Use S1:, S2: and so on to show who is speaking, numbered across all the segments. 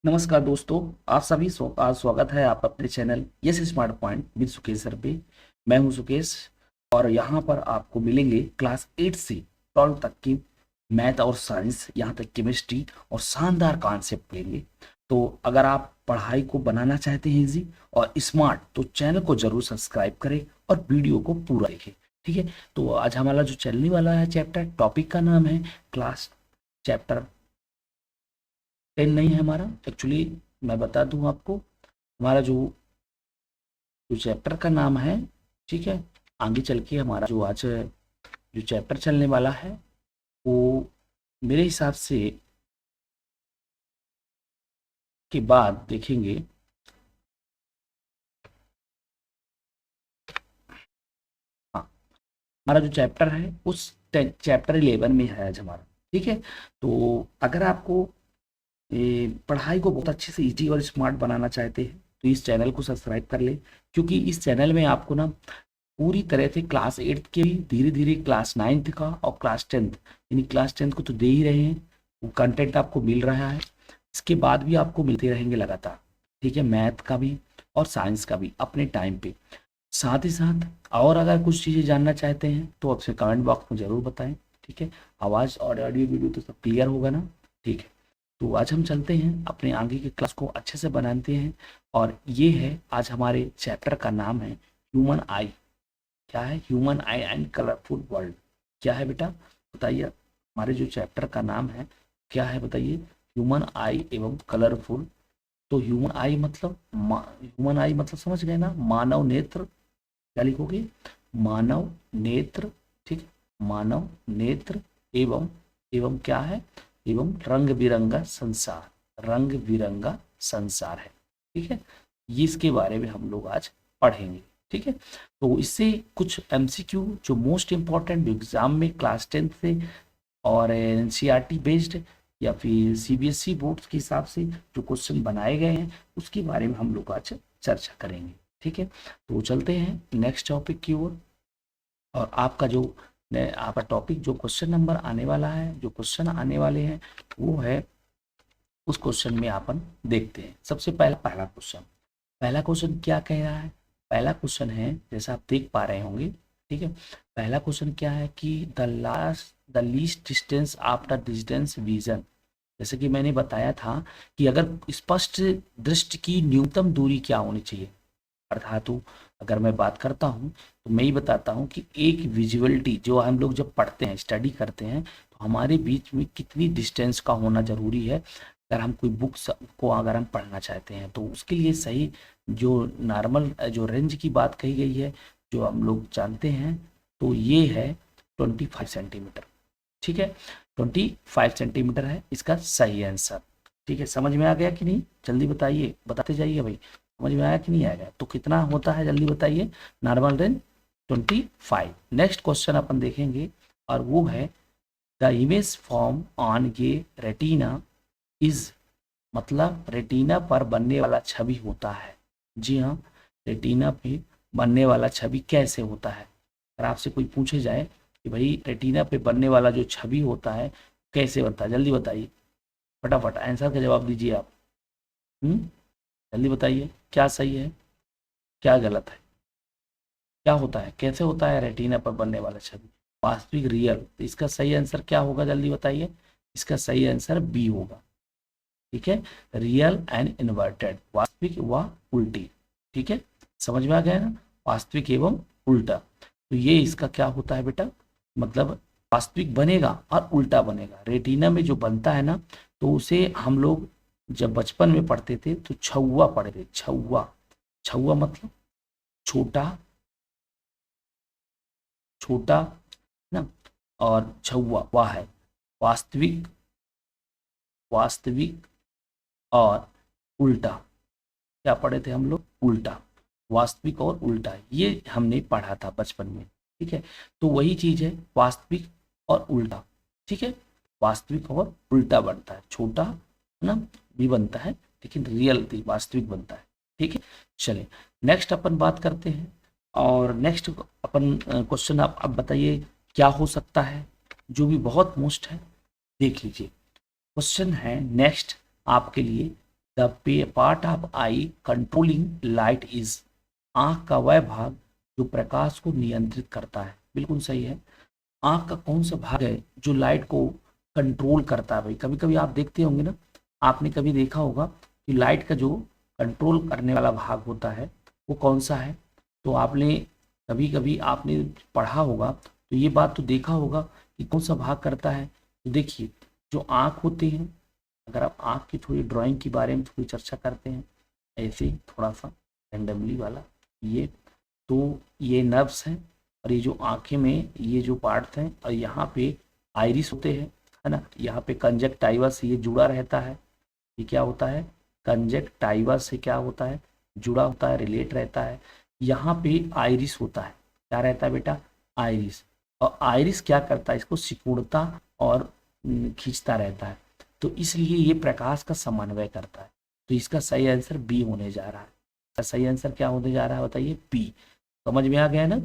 S1: नमस्कार दोस्तों, आप सभी का स्वागत है आप अपने channel yes smart point with Sukesh sir पे। मैं हूं सुकेश और यहाँ पर आपको मिलेंगे क्लास 8 से 12 तक की मैथ और साइंस, यहाँ तक केमिस्ट्री और शानदार कॉन्सेप्ट लेंगे। तो अगर आप पढ़ाई को बनाना चाहते हैं इजी और स्मार्ट तो चैनल को जरूर सब्सक्राइब करें और वीडियो को पूरा देखें। ठीक है, तो आज हमारा जो चलने वाला है चैप्टर, टॉपिक का नाम है क्लास चैप्टर 10 नहीं है हमारा एक्चुअली। मैं बता दूं आपको, हमारा जो जो चैप्टर का नाम है, ठीक है, आगे चल के हमारा जो आज जो चैप्टर चलने वाला है वो मेरे हिसाब से के बाद देखेंगे। हाँ, हमारा जो चैप्टर है उस चैप्टर 11 में है आज हमारा। ठीक है, तो अगर आपको पढ़ाई को बहुत अच्छे से इजी और स्मार्ट बनाना चाहते हैं तो इस चैनल को सब्सक्राइब कर ले, क्योंकि इस चैनल में आपको ना पूरी तरह से क्लास 8 के भी, धीरे धीरे क्लास 9 का और क्लास 10, यानी क्लास 10 को तो दे ही रहे हैं, वो कंटेंट आपको मिल रहा है। इसके बाद भी आपको मिलते रहेंगे लगातार। ठीक है, मैथ का भी और साइंस का भी अपने टाइम पे। साथ ही साथ और अगर कुछ चीज़ें जानना चाहते हैं तो आपसे कमेंट बॉक्स में ज़रूर बताएं। ठीक है, आवाज़ और ऑडियो वीडियो तो सब क्लियर होगा ना। ठीक है, तो आज हम चलते हैं अपने आगे की क्लास को अच्छे से बनाते हैं। और ये है आज हमारे चैप्टर का नाम है ह्यूमन आई। क्या है? Human I and colourful world. क्या है बेटा, बताइए। हमारे जो चैप्टर का नाम है क्या है बताइए? ह्यूमन आई एवं कलरफुल। तो ह्यूमन आई मतलब ह्यूमन आई मतलब समझ गए ना, मानव नेत्र। क्या लिखोगे? मानव नेत्र। ठीक, मानव नेत्र एवं एवं क्या है? एवं रंग बिरंगा संसार। रंग बिरंगा संसार है। ठीक है, ये इसके बारे में हम लोग आज पढ़ेंगे। ठीक है, तो इससे कुछ एमसीक्यू जो मोस्ट इंपॉर्टेंट एग्जाम में क्लास 10 से और एनसीईआरटी बेस्ड या फिर सीबीएसई बोर्ड के हिसाब से जो क्वेश्चन बनाए गए हैं उसके बारे में हम लोग आज चर्चा करेंगे। ठीक है, तो चलते हैं नेक्स्ट टॉपिक की ओर। और आपका जो आपका टॉपिक, जो क्वेश्चन नंबर आने वाला है, जो क्वेश्चन आने वाले हैं वो है, उस क्वेश्चन में अपन देखते हैं। सबसे पहला पहला क्वेश्चन, पहला क्वेश्चन क्या कह रहा है? पहला क्वेश्चन है, जैसा आप देख पा रहे होंगे, ठीक है, पहला क्वेश्चन क्या है कि the least distance after distance vision. जैसे कि मैंने बताया था कि अगर स्पष्ट दृष्टि की न्यूनतम दूरी क्या होनी चाहिए, अर्थात अगर मैं बात करता हूँ तो मैं ही बताता हूँ कि एक विजुअलिटी जो हम लोग जब पढ़ते हैं, स्टडी करते हैं, तो हमारे बीच में कितनी डिस्टेंस का होना जरूरी है। अगर हम कोई बुक्स को अगर हम पढ़ना चाहते हैं तो उसके लिए सही जो नॉर्मल जो रेंज की बात कही गई है, जो हम लोग जानते हैं, तो ये है 25 सेंटीमीटर। ठीक है, 25 सेंटीमीटर है इसका सही आंसर। ठीक है, समझ में आ गया कि नहीं? जल्दी बताइए, बताते जाइए भाई, समझ में आया कि नहीं आएगा? तो कितना होता है जल्दी बताइए? Normal range 25। नेक्स्ट क्वेश्चन अपन देखेंगे और वो है द इमेज फॉर्म ऑन ये रेटिना इज, मतलब रेटिना पर बनने वाला छवि होता है। जी हाँ, रेटिना पे बनने वाला छवि कैसे होता है? अगर आपसे कोई पूछे जाए कि भाई रेटिना पे बनने वाला जो छवि होता है कैसे बनता है, जल्दी बताइए, फटाफट आंसर का जवाब दीजिए आप। जल्दी बताइए, क्या सही है क्या गलत है? क्या होता है, कैसे होता है रेटिना पर बनने वाला छवि? वास्तविक, रियल। तो इसका सही आंसर क्या होगा जल्दी बताइए? इसका सही आंसर बी होगा। ठीक है, रियल एंड इन्वर्टेड, वास्तविक व उल्टी। ठीक है, समझ में आ गया ना, वास्तविक एवं उल्टा। तो ये इसका क्या होता है बेटा, मतलब वास्तविक बनेगा और उल्टा बनेगा। रेटिना में जो बनता है ना, तो उसे हम लोग जब बचपन में पढ़ते थे तो छुआ पढ़ते थे। छुआ, छुआ मतलब छोटा, छोटा ना, और छुआ वह है वास्तविक, वास्तविक और उल्टा। क्या पढ़े थे हम लोग? उल्टा, वास्तविक और उल्टा, ये हमने पढ़ा था बचपन में। ठीक है, तो वही चीज है वास्तविक और उल्टा। ठीक है, वास्तविक और उल्टा बनता है, छोटा ना भी बनता है लेकिन रियल वास्तविक बनता है। ठीक है, चलिए नेक्स्ट अपन बात करते हैं। और नेक्स्ट अपन क्वेश्चन आप अब बताइए क्या हो सकता है, जो भी बहुत मोस्ट है। देख लीजिए, क्वेश्चन है नेक्स्ट आपके लिए, the part of I controlling light is, आंख का वह भाग जो प्रकाश को नियंत्रित करता है। बिल्कुल सही है। आंख का कौन सा भाग है जो लाइट को कंट्रोल करता है? भाई कभी कभी आप देखते होंगे ना, आपने कभी देखा होगा कि लाइट का जो कंट्रोल करने वाला भाग होता है वो कौन सा है। तो आपने कभी कभी आपने पढ़ा होगा तो ये बात तो देखा होगा कि कौन सा भाग करता है। तो देखिए, जो आँख होती है, अगर आप आँख की थोड़ी ड्राइंग के बारे में थोड़ी चर्चा करते हैं ऐसे ही थोड़ा सा रैंडमली वाला, ये तो ये नर्व्स हैं, और ये जो आंखें में ये जो पार्ट हैं, और यहाँ पे आइरिस होते हैं, है ना, यहाँ पे कंजक्टाइवा से ये जुड़ा रहता है। ये क्या होता है? कंजक्टाइवा से क्या होता है? जुड़ा होता है, रिलेट रहता है। यहाँ पे आइरिस होता है, क्या रहता है बेटा? आइरिस। और आइरिस क्या करता है? इसको सिकुड़ता और खींचता रहता है, तो इसलिए ये प्रकाश का समन्वय करता है। तो इसका सही आंसर बी होने जा रहा है। सही आंसर क्या होने जा रहा है बताइए? बी। समझ में आ गया ना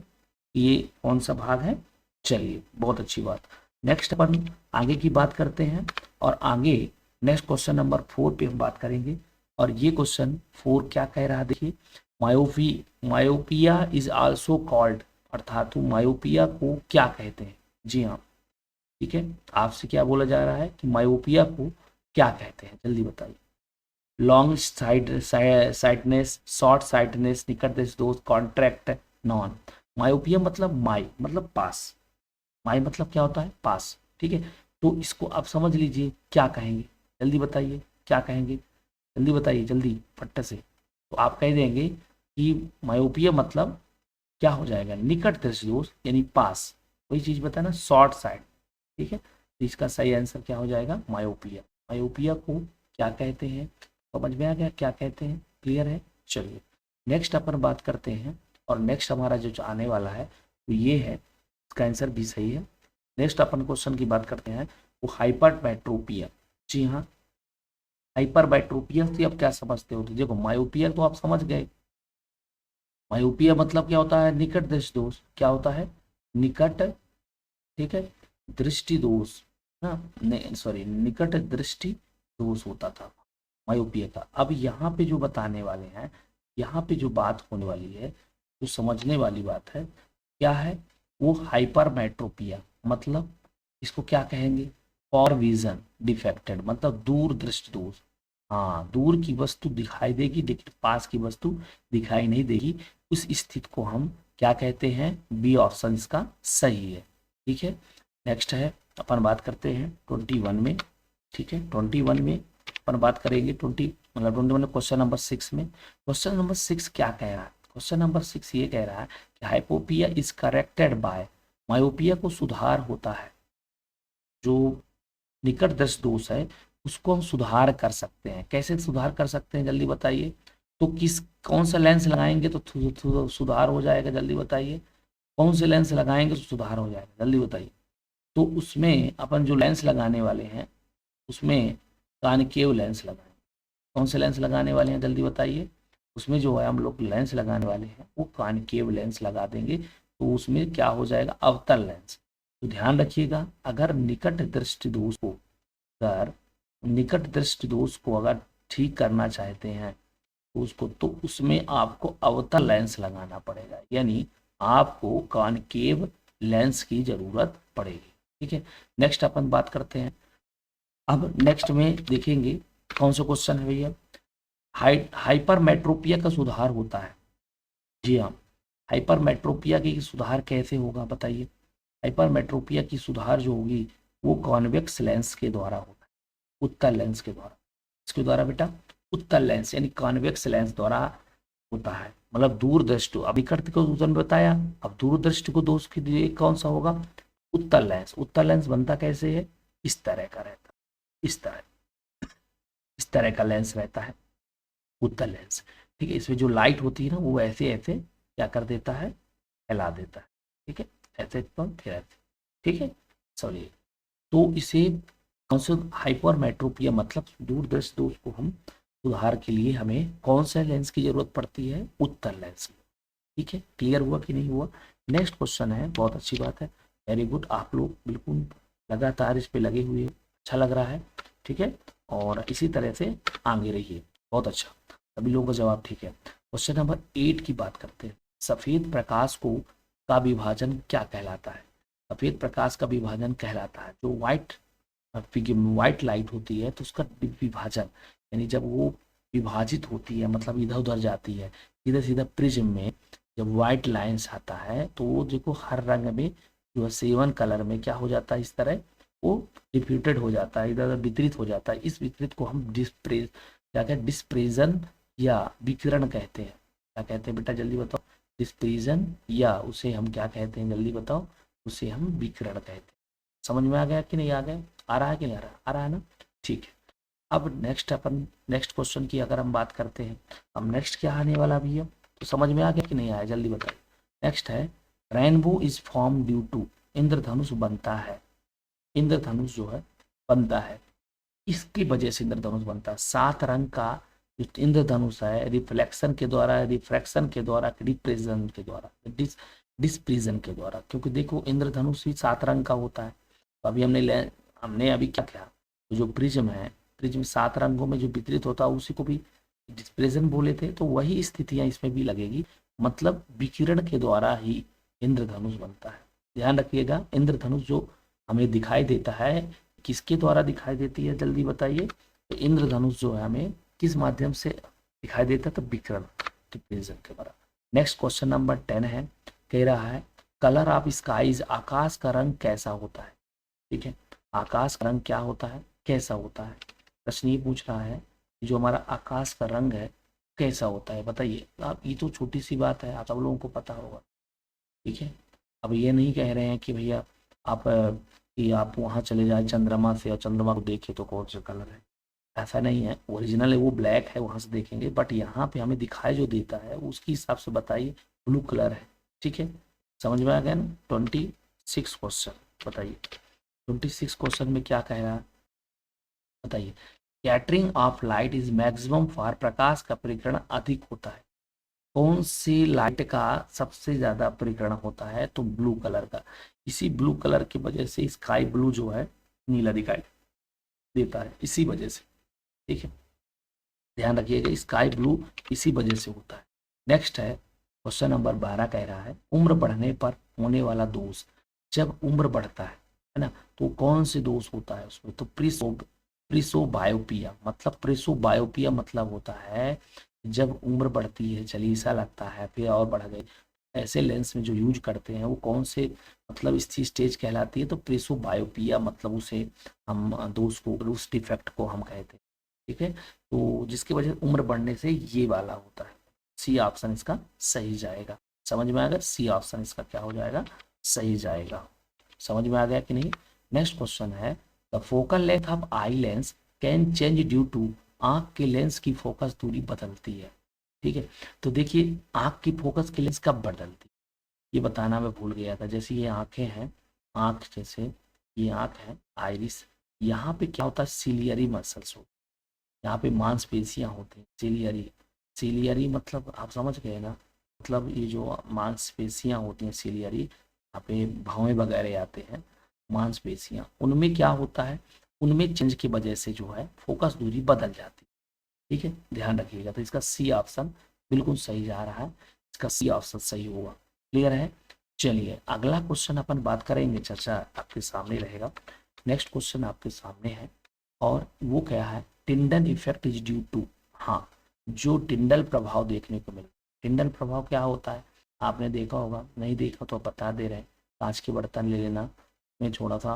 S1: ये कौन सा भाग है? चलिए, बहुत अच्छी बात। नेक्स्ट अपन आगे की बात करते हैं, और आगे नेक्स्ट क्वेश्चन नंबर 4 पे हम बात करेंगे। और ये क्वेश्चन 4 क्या कह रहा है? देखिए, मायोपिया इज आल्सो कॉल्ड, अर्थात मायोपिया को क्या कहते हैं? जी हाँ, ठीक है, आपसे क्या बोला जा रहा है कि मायोपिया को क्या कहते हैं? जल्दी बताइए। लॉन्ग साइटनेस, शॉर्ट साइटनेस, निकट दृष्टि, कॉन्ट्रैक्ट, नॉन। मायोपिया मतलब माई मतलब पास, माई मतलब क्या होता है? पास। ठीक है, तो इसको आप समझ लीजिए क्या कहेंगे? जल्दी बताइए क्या कहेंगे? जल्दी बताइए, जल्दी फट्टे से। तो आप कह देंगे कि मायोपिया मतलब क्या हो जाएगा? निकट दृष्टि दोष यानी पास, वही चीज बताना, शॉर्ट साइड। ठीक है, तो इसका सही आंसर क्या हो जाएगा? मायोपिया। मायोपिया को क्या कहते हैं? समझ में आ गया क्या कहते हैं? क्लियर है? चलिए, नेक्स्ट अपन बात करते हैं, और नेक्स्ट हमारा जो आने वाला है वो ये है, इसका आंसर भी सही है। नेक्स्ट अपन क्वेश्चन की बात करते हैं, वो हाइपरमेट्रोपिया। जी हाँ, हाइपरमेट्रोपिया से आप क्या समझते हो? तो देखो, मायोपिया तो आप समझ गए। मायोपिया मतलब क्या होता है? निकट दृष्टि दोष। क्या होता है? निकट, ठीक है, दृष्टि दोष ना, सॉरी, निकट दृष्टि दोष होता था मायोपिया का। अब यहाँ पे जो बताने वाले हैं, यहाँ पे जो बात होने वाली है, जो समझने वाली बात है, क्या है वो? हाइपरमेट्रोपिया मतलब इसको क्या कहेंगे? फॉर विजन डिफेक्टेड, मतलब दूर दृष्टि दोष। हाँ, दूर की वस्तु दिखाई देगी लेकिन पास की वस्तु दिखाई नहीं देगी, उस स्थिति को हम क्या कहते हैं? बी ऑप्शन इसका सही है। ठीक है, नेक्स्ट है, अपन बात करते हैं 21 में। ठीक है, 21 में अपन बात करेंगे 21 क्वेश्चन नंबर 6 में। क्वेश्चन नंबर 6 क्या कह रहा है? क्वेश्चन नंबर 6 ये कह रहा है कि हाइपोपिया इज करेक्टेड बाय, मायोपिया को सुधार होता है, जो निकट दृष्टि दोष है उसको हम सुधार कर सकते हैं। कैसे सुधार कर सकते हैं? जल्दी बताइए। तो कौन सा लेंस लगाएंगे तो सुधार हो जाएगा? जल्दी बताइए। कौन से लेंस लगाएंगे तो सुधार हो जाएगा? जल्दी बताइए। तो उसमें अपन जो लेंस लगाने वाले हैं उसमें कॉनकेव लेंस लगाएंगे। कौन से लेंस लगाने वाले हैं? जल्दी बताइए। उसमें जो है हम लोग लेंस लगाने वाले हैं वो कॉनकेव लेंस लगा देंगे, तो उसमें क्या हो जाएगा? अवतल लेंस। तो ध्यान रखिएगा, अगर निकट दृष्टि दोष को, अगर निकट दृष्टि दोष को अगर ठीक करना चाहते हैं तो उसको, तो उसमें आपको अवतल लेंस लगाना पड़ेगा, यानी आपको कॉनकेव लेंस की जरूरत पड़ेगी। ठीक है, नेक्स्ट अपन बात करते हैं। अब नेक्स्ट में देखेंगे कौन सा क्वेश्चन है भैया? हाइपरमेट्रोपिया का सुधार होता है। जी हाँ, हाइपरमेट्रोपिया की सुधार कैसे होगा बताइए? हाइपरमेट्रोपिया की सुधार जो होगी वो कॉन्वेक्स लेंस के द्वारा होता है, उत्तल लेंस के द्वारा। इसके द्वारा बेटा, उत्तल लेंस यानी कॉन्वेक्स लेंस द्वारा होता है। मतलब दूरदृष्टि, अभी निकट को दूसरा बताया, अब दूरदृष्टि को दोष के लिए कौन सा होगा? उत्तल लेंस। उत्तल लेंस बनता कैसे है? इस तरह का रहता है, इस तरह, इस तरह का लेंस रहता है उत्तल लेंस। ठीक है, इसमें जो लाइट होती है ना वो ऐसे ऐसे क्या कर देता है? फैला देता है। ठीक है, ऐसे तो फिर ऐसे। ठीक है, सॉरी, तो इसे कौन सा हाइपरमेट्रोपिया मतलब दूरदृष्टि दोष को हम सुधार के लिए हमें कौन सा लेंस की जरूरत पड़ती है? उत्तल लेंस की। ठीक है, क्लियर हुआ कि नहीं हुआ? नेक्स्ट क्वेश्चन है, बहुत अच्छी बात है, वेरी गुड, आप लोग बिल्कुल लगातार इस पे लगे हुए, अच्छा लग रहा है। ठीक है, और इसी तरह से आगे रहिए। बहुत अच्छा, सभी लोगों का जवाब ठीक है। क्वेश्चन नंबर 8 की बात करते हैं। सफेद प्रकाश को का विभाजन क्या कहलाता है? सफेद प्रकाश का विभाजन कहलाता है जो व्हाइट लाइट होती है तो उसका विभाजन, यानी जब वो विभाजित होती है मतलब इधर उधर जाती है, सीधा सीधा प्रिज्म में जब व्हाइट लाइंस आता है तो वो देखो हर रंग में जो है सेवन कलर में क्या हो जाता है, इस तरह वो डिफ्यूटेड हो जाता है, इधर उधर वितरित हो जाता है। इस वितरित को हम क्या कहते हैं, डिस्प्रेजन या विकिरण कहते हैं। क्या कहते हैं बेटा जल्दी बताओ? डिस्प्रेजन या उसे हम क्या कहते हैं, जल्दी बताओ? उसे हम विकिरण कहते हैं। समझ में आ गया कि नहीं आ गया? आ रहा है कि नहीं आ रहा? आ रहा है ना? ठीक है। अब नेक्स्ट क्वेश्चन की अगर हम बात करते हैं, अब नेक्स्ट क्या आने वाला भी है, तो समझ में आ गया कि नहीं आया, जल्दी बताइए। नेक्स्ट है rainbow is form due to, इंद्रधनुष बनता है, इंद्रधनुष जो है बनता है, इसकी वजह से इंद्रधनुष बनता है। 7 रंग का जो इंद्रधनुष है रिफ्लेक्शन के द्वारा, रिफ्रैक्शन के द्वारा, रिप्रेजेंट के द्वारा, डिस्प्रिजन के द्वारा, क्योंकि देखो इंद्रधनुष भी 7 रंग का होता है। तो अभी हमने अभी क्या किया, तो जो प्रिज्म है, प्रिज्म 7 रंगों में जो वितरित होता है उसी को भी डिस्प्रेजन बोले थे, तो वही स्थितियां इसमें भी लगेगी, मतलब विकिरण के द्वारा ही इंद्रधनुष बनता है। ध्यान रखिएगा, इंद्रधनुष जो हमें दिखाई देता है किसके द्वारा दिखाई देती है, जल्दी बताइए? तो इंद्रधनुष जो है हमें किस माध्यम से दिखाई देता है, तो विकिरण, डिफ्यूजन के द्वारा। नेक्स्ट क्वेश्चन नंबर 10 है, कह रहा है कलर ऑफ स्काईज, आकाश का रंग कैसा होता है? ठीक है, आकाश का रंग क्या होता है, कैसा होता है? प्रश्न ये पूछ रहा है जो हमारा आकाश का रंग है कैसा होता है, बताइए आप। ये तो छोटी सी बात है, आप सब लोगों को पता होगा। ठीक है, अब ये नहीं कह रहे हैं कि भैया आप कि आप वहाँ चले जाए चंद्रमा से और चंद्रमा को देखे तो कौन सा कलर है, ऐसा नहीं है। ओरिजिनल है वो ब्लैक है, वहाँ से देखेंगे, बट यहाँ पे हमें दिखाई जो देता है उसके हिसाब से बताइए ब्लू कलर है। ठीक है, समझ में आ गया ना? 26 क्वेश्चन, बताइए 26 क्वेश्चन में क्या कह रहा है, बताइए। Scattering of light is maximum for, प्रकाश का परिकरण अधिक होता है, कौन सी लाइट का सबसे ज्यादा परिकरण होता है, तो ब्लू कलर का। इसी ब्लू कलर की वजह से स्काई ब्लू जो है नीला दिखाई देता है, इसी वजह से। ठीक है, ध्यान रखिएगा, स्काई ब्लू इसी वजह से होता है। नेक्स्ट है क्वेश्चन नंबर 12, कह रहा है उम्र बढ़ने पर होने वाला दोष, जब उम्र बढ़ता है ना, तो कौन से दोष होता है उसमें, तो प्रिसोबायोपिया, मतलब प्रिसोबायोपिया मतलब होता है जब उम्र बढ़ती है, चलिए ऐसा लगता है फिर और बढ़ गई, ऐसे लेंस में जो यूज करते हैं वो कौन से, मतलब इसकी स्टेज कहलाती है, तो प्रिसोबायोपिया, मतलब उसे हम दोष को, उस डिफेक्ट को हम कहते हैं। ठीक है, तो जिसकी वजह से उम्र बढ़ने से ये वाला होता है। सी ऑप्शन इसका सही जाएगा। समझ में आएगा, सी ऑप्शन इसका क्या हो जाएगा, सही जाएगा। समझ में आ गया कि नहीं? नेक्स्ट क्वेश्चन है the focal length of eye lens can change due to, आंख के लेंस की फोकस दूरी बदलती है। ठीक है, तो देखिए आंख की फोकस की लेंस कब बदलती है ये बताना मैं भूल गया था। जैसे ये आंखें हैं, आंख जैसे ये आंख है आइरिस, यहाँ पे क्या होता है, सिलियरी मसल्स होते हैं, यहाँ पे मांसपेशियां होती हैं, सिलियरी, सिलियरी मतलब आप समझ गए ना, मतलब ये जो मांसपेशियां होती हैं सिलियरी, यहाँ पे भौहें वगैरह आते हैं, मांसपेशियां, उनमें क्या होता है, उनमें चेंज की वजह से जो है फोकस दूरी बदल जाती है। ठीक है, ध्यान रखिएगा, तो इसका सी ऑप्शन बिल्कुल सही जा रहा है, इसका सी ऑप्शन सही होगा। क्लियर है? चलिए अगला क्वेश्चन अपन बात करेंगे, चर्चा आपके सामने रहेगा। नेक्स्ट क्वेश्चन आपके सामने है और वो क्या है, Tyndall effect is due to, हाँ, जो टिंडल प्रभाव देखने को मिला। टिंडल प्रभाव क्या होता है, आपने देखा होगा, नहीं देखा तो बता दे रहे हैं। कांच के बर्तन ले लेना, में थोड़ा सा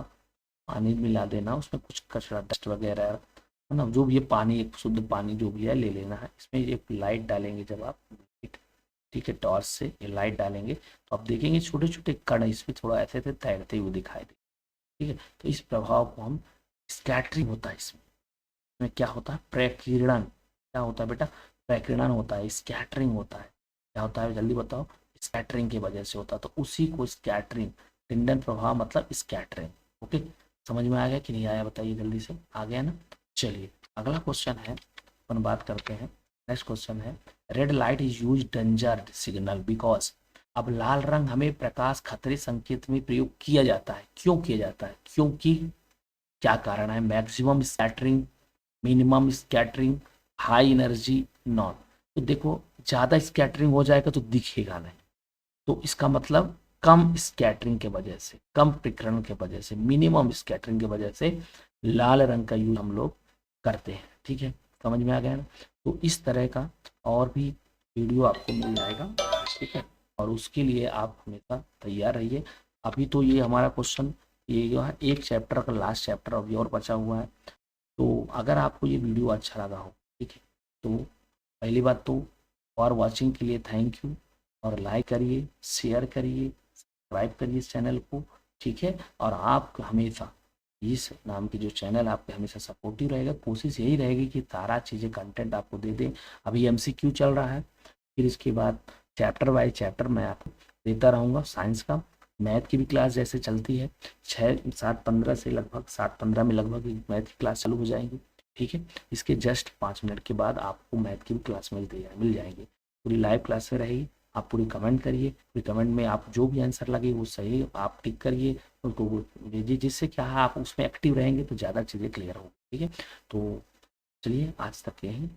S1: पानी मिला देना, उसमें कुछ कचरा डस्ट वगैरह है ना, जो भी है पानी, एक शुद्ध पानी जो भी है ले लेना है। इसमें एक लाइट डालेंगे जब आप, ठीक है, टॉर्च से ये लाइट डालेंगे तो आप देखेंगे छोटे छोटे कण इसमें थोड़ा ऐसे ऐसे तैरते हुए दिखाई दे। ठीक है, तो इस प्रभाव को हम, स्कैटरिंग होता है इसमें क्या होता है, प्रकीर्णन, क्या होता है बेटा, प्रकीर्णन होता है, स्कैटरिंग होता है, क्या होता है जल्दी बताओ, स्कैटरिंग की वजह से होता है, तो उसी को स्कैटरिंग, टिंडल प्रभाव मतलब स्कैटरिंग। ओके, समझ में आ गया कि नहीं आया, बताइए जल्दी से, आ गया ना? चलिए अगला क्वेश्चन है, अपन बात करते हैं। नेक्स्ट क्वेश्चन है red light is use danger signal because, अब लाल रंग हमें प्रकाश खतरे संकेत में प्रयोग किया जाता है, क्यों किया जाता है, क्योंकि क्या कारण है, maximum scattering, minimum scattering, high energy non. तो देखो ज़्यादा स्कैटरिंग हो जाएगा तो दिखेगा नहीं, तो इसका मतलब कम स्कैटरिंग के वजह से, कम प्रकरण के वजह से, मिनिमम स्कैटरिंग के वजह से लाल रंग का यूज हम लोग करते हैं। ठीक है, समझ में आ गया ना। तो इस तरह का और भी वीडियो आपको मिल जाएगा। ठीक है, और उसके लिए आप हमेशा तैयार रहिए। अभी तो ये हमारा क्वेश्चन ये जो है एक चैप्टर का लास्ट चैप्टर अभी और बचा हुआ है। तो अगर आपको ये वीडियो अच्छा लगा हो, ठीक है, तो पहली बात तो फॉर वॉचिंग के लिए थैंक यू, और लाइक करिए, शेयर करिए, सब्सक्राइब करिए इस चैनल को। ठीक है, और आप हमेशा इस नाम की जो चैनल आपके हमेशा सपोर्टिव रहेगा। कोशिश यही रहेगी कि सारा चीज़ें कंटेंट आपको दे दें। अभी एमसीक्यू चल रहा है, फिर इसके बाद चैप्टर बाय चैप्टर मैं आपको देता रहूँगा। साइंस का, मैथ की भी क्लास जैसे चलती है 6 7 15 से लगभग 7 15 में लगभग मैथ की क्लास चालू हो जाएगी। ठीक है, इसके जस्ट 5 मिनट के बाद आपको मैथ की भी क्लास मिल जाएगी। पूरी लाइव क्लास में रहेगी। आप पूरी कमेंट करिए, पूरी कमेंट में आप जो भी आंसर लगे वो सही आप टिक करिए, उनको भेजिए, जिससे क्या है आप उसमें एक्टिव रहेंगे तो ज़्यादा चीज़ें क्लियर होंगी। ठीक है, तो चलिए आज तक यहीं